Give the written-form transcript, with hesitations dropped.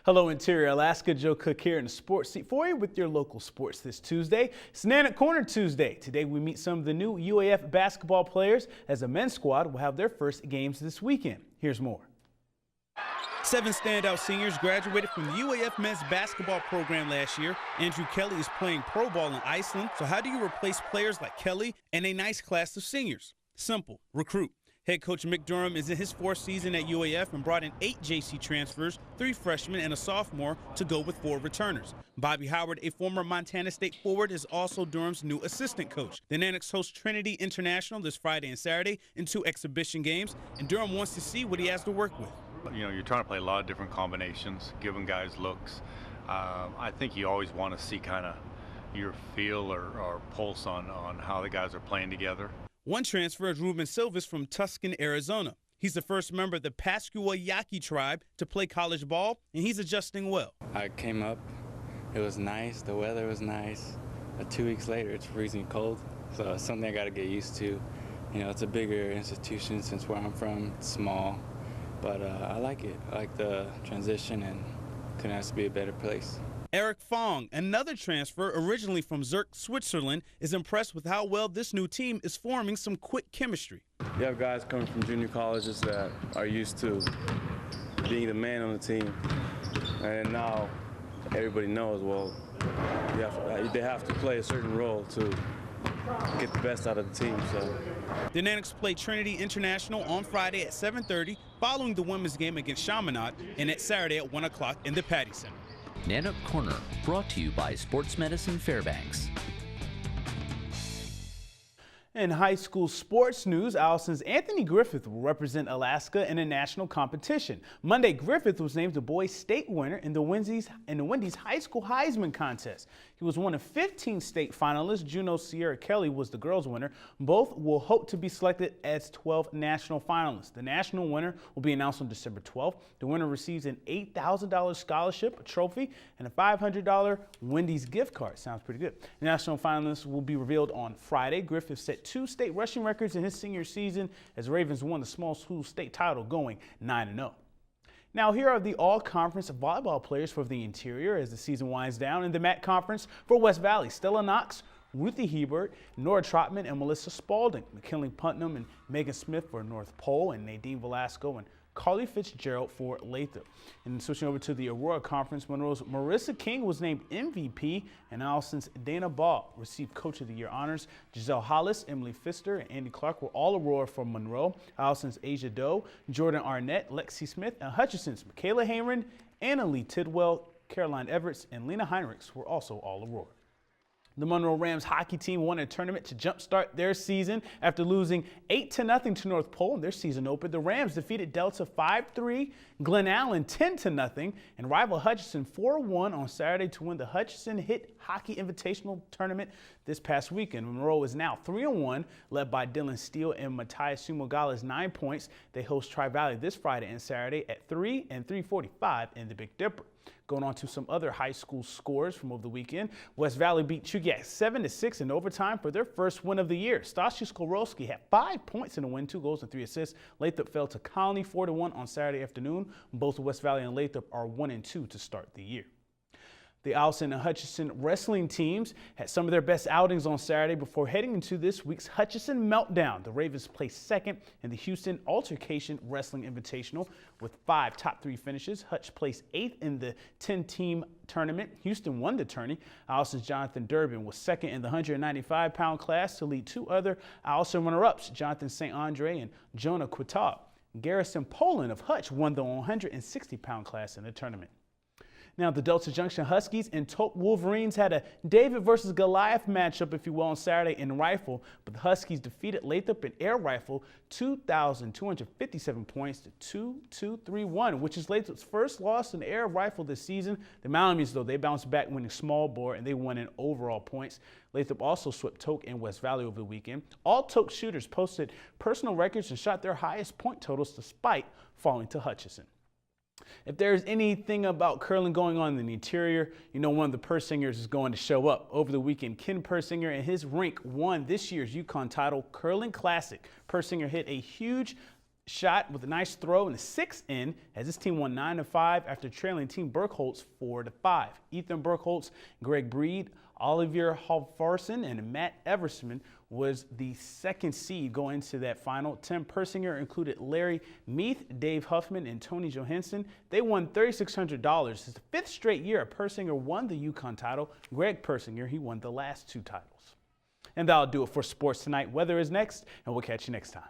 Hello, Interior Alaska. Joe Cook here in the sports seat for you with your local sports this Tuesday. It's Nana Corner Tuesday. Today we meet some of the new UAF basketball players as the men's squad will have their first games this weekend. Here's more. 7 standout seniors graduated from the UAF men's basketball program last year. Andrew Kelly is playing pro ball in Iceland. So how do you replace players like Kelly and a nice class of seniors? Simple, recruit. Head coach Mick Durham is in his 4th season at UAF and brought in 8 JC transfers, 3 freshmen, and a sophomore to go with 4 returners. Bobby Howard, a former Montana State forward, is also Durham's new assistant coach. The Nanics host Trinity International this Friday and Saturday in 2 exhibition games, and Durham wants to see what he has to work with. You know, you're trying to play a lot of different combinations, giving guys looks. I think you always want to see kind of your feel or pulse on how the guys are playing together. One transfer is Ruben Silvas from Tucson, Arizona. He's the first member of the Pascua Yaqui tribe to play college ball, and he's adjusting well. I came up, it was nice, the weather was nice. 2 weeks later, it's freezing cold, so it's something I got to get used to. You know, it's a bigger institution since where I'm from, it's small, but I like it. I like the transition, and couldn't ask to be a better place. Eric Fong, another transfer originally from Zurich, Switzerland, is impressed with how well this new team is forming some quick chemistry. You have guys coming from junior colleges that are used to being the man on the team, and now everybody knows, well, they have to play a certain role to get the best out of the team. So the Nanics play Trinity International on Friday at 7:30, following the women's game against Chaminade, and at Saturday at 1 o'clock in the Patty Center. Nanook Corner, brought to you by Sports Medicine Fairbanks. In high school sports news, Allison's Anthony Griffith will represent Alaska in a national competition. Monday, Griffith was named the boys' state winner in the Wendy's High School Heisman Contest. He was one of 15 state finalists. Juno Sierra Kelly was the girls' winner. Both will hope to be selected as 12 national finalists. The national winner will be announced on December 12th. The winner receives an $8,000 scholarship, a trophy, and a $500 Wendy's gift card. Sounds pretty good. The national finalists will be revealed on Friday. Griffith set 2 state rushing records in his senior season as Ravens won the small school state title, going 9-0. Now here are the all-conference volleyball players for the Interior as the season winds down. In the MAC Conference for West Valley, Stella Knox, Ruthie Hebert, Nora Trotman, and Melissa Spalding. McKinley Putnam and Megan Smith for North Pole, and Nadine Velasco and Carly Fitzgerald for Lathrop. And switching over to the Aurora Conference, Monroe's Marissa King was named MVP, and Allison's Dana Ball received Coach of the Year honors. Giselle Hollis, Emily Pfister, and Andy Clark were all Aurora from Monroe. Allison's Asia Doe, Jordan Arnett, Lexi Smith, and Hutchinson's Michaela Hayron, Anna Lee Tidwell, Caroline Everett, and Lena Heinrichs were also all Aurora. The Monroe Rams hockey team won a tournament to jumpstart their season after losing 8-0 to North Pole in their season opener. The Rams defeated Delta 5-3, Glen Allen 10-0, and rival Hutchinson 4-1 on Saturday to win the Hutchinson Hit Hockey Invitational Tournament this past weekend. Monroe is now 3-1, led by Dylan Steele and Matthias Sumogala's 9 points. They host Tri-Valley this Friday and Saturday at 3 and 3:45 in the Big Dipper. Going on to some other high school scores from over the weekend. West Valley beat Chugiak 7-6 in overtime for their first win of the year. Stasi Skorowski had 5 points in the win, 2 goals and 3 assists. Lathrop fell to Colony 4-1 on Saturday afternoon. Both West Valley and Lathrop are 1-2 to start the year. The Allison and Hutchinson wrestling teams had some of their best outings on Saturday before heading into this week's Hutchinson Meltdown. The Ravens placed second in the Houston Altercation Wrestling Invitational with 5 top 3 finishes. Hutch placed 8th in the 10-team tournament. Houston won the tourney. Allison's Jonathan Durbin was second in the 195-pound class to lead 2 other Allison runner-ups, Jonathan St. Andre and Jonah Quittab. Garrison Poland of Hutch won the 160-pound class in the tournament. Now, the Delta Junction Huskies and Toke Wolverines had a David versus Goliath matchup, if you will, on Saturday in rifle, but the Huskies defeated Lathrop in air rifle 2,257 points to 2-2-3-1, which is Lathrop's first loss in air rifle this season. The Malamies, though, they bounced back winning small bore, and they won in overall points. Lathrop also swept Toke and West Valley over the weekend. All Toke shooters posted personal records and shot their highest point totals despite falling to Hutchinson. If there's anything about curling going on in the Interior, you know one of the Persingers is going to show up. Over the weekend, Ken Persinger and his rink won this year's Yukon title Curling Classic. Persinger hit a huge shot with a nice throw in the 6th inning as his team won 9-5 after trailing Team Burkholz 4-5. Ethan Burkholz, Greg Breed, Olivier Halfarson, and Matt Eversman was the 2nd seed going into that final. Tim Persinger included Larry Meath, Dave Huffman, and Tony Johansson. They won $3,600. It's the 5th straight year Persinger won the UConn title. Greg Persinger, he won the last 2 titles. And that'll do it for sports tonight. Weather is next, and we'll catch you next time.